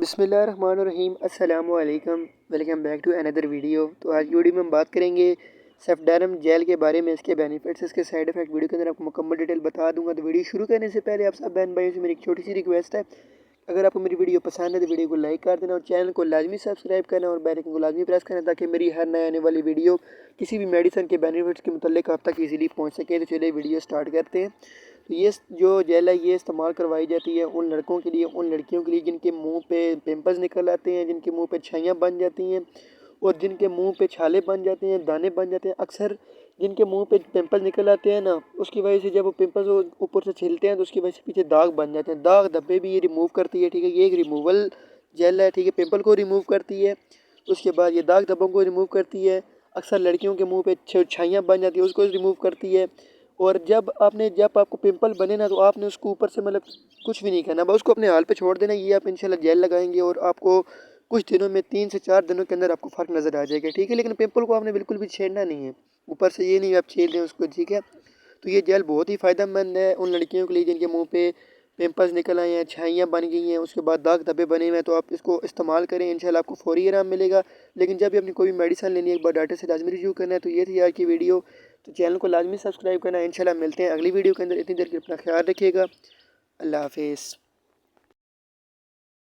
بسم اللہ الرحمن الرحیم، السلام علیکم، welcome back to another video. تو آج کی ویڈیو میں ہم بات کریں گے سیفڈرم جیل کے بارے میں، اس کے بینیفٹس، اس کے سائیڈ ایفیکٹ ویڈیو کے اندر آپ کو مکمل ڈیٹیل بتا دوں گا۔ تو ویڈیو شروع کرنے سے پہلے آپ سب بہن بھائیوں سے میری ایک چھوٹی سی ریکویسٹ ہے، اگر آپ کو میری ویڈیو پسند ہے تو ویڈیو کو لائک کر دینا اور چینل کو لازمی سبسکرائب کرنا اور بیل آئکن کو لازمی پریس کرنا تاکہ میری ہر نئے آنے والی ویڈیو کسی بھی میڈیسن کے بینیفٹس کے متعلق آپ تک ایزیلی پہنچ سکے۔ تو چلیے ویڈیو سٹارٹ کرتے ہیں۔ تو یہ جو جیل ہے یہ استعمال کروائی جاتی ہے ان لڑکوں کے لیے، ان لڑکیوں کے لیے جن کے منہ پہ پمپلز نکل آتے ہیں، جن کے منہ پہ چھائیاں بن جاتی ہیں اور جن کے منہ پہ چھالے بن جاتے ہیں، دانے بن جاتے ہیں۔ اکثر جن کے منہ پہ پمپل نکل آتے ہیں نا، اس کی وجہ سے جب وہ پمپلز اوپر سے چھلتے ہیں تو اس کی وجہ سے پیچھے داغ بن جاتے ہیں، داغ دھبے بھی یہ ریموو کرتی ہے، ٹھیک ہے۔ یہ ایک ریموول جیل ہے، ٹھیک ہے، پمپل کو ریموو کرتی ہے، اس کے بعد یہ داغ دھبوں کو ریموو کرتی ہے۔ اکثر لڑکیوں کے منہ پہ چھائیاں بن جاتی ہیں، اس کو ریموو کرتی ہے۔ اور جب آپ کو پمپل بنے نا تو آپ نے اس کو اوپر سے کچھ بھی نہیں کرنا، بس اس کو اپنے حال پہ چھوڑ دینا۔ یہ آپ انشاءاللہ جیل لگائیں گے اور آپ کو کچھ دنوں میں 3 سے 4 دنوں کے اندر آپ کو فرق نظر آ جائے گا، ٹھیک ہے۔ لیکن پمپل کو آپ نے بالکل بھی چھیڑنا نہیں ہے، اوپر سے یہ نہیں آپ چھیڑ دیں اس کو، ٹھیک ہے۔ تو یہ جیل بہت ہی فائدہ مند ہے ان لڑکیوں کے لیے جن کے منہ پہ پمپلز نکل آئے ہیں، چھائیاں بن گئی ہیں، اس کے بعد داغ دھبے بنے ہوئے ہیں۔ تو آپ اس کو استعمال کریں، انشاءاللہ آپ کو فوری آرام ملے گا۔ لیکن جب بھی اپنی کوئی بھی میڈیسن لینی ہے ایک بار ڈاکٹر سے لازمی ریویو کرنا ہے۔ تو یہ تھی آج کی ویڈیو، تو چینل کو لازمی سبسکرائب کرنا ہے۔ انشاءاللہ ملتے ہیں اگلی ویڈیو کے اندر، اتنی دیر کے اپنا خیال رکھیے گا، اللہ حافظ۔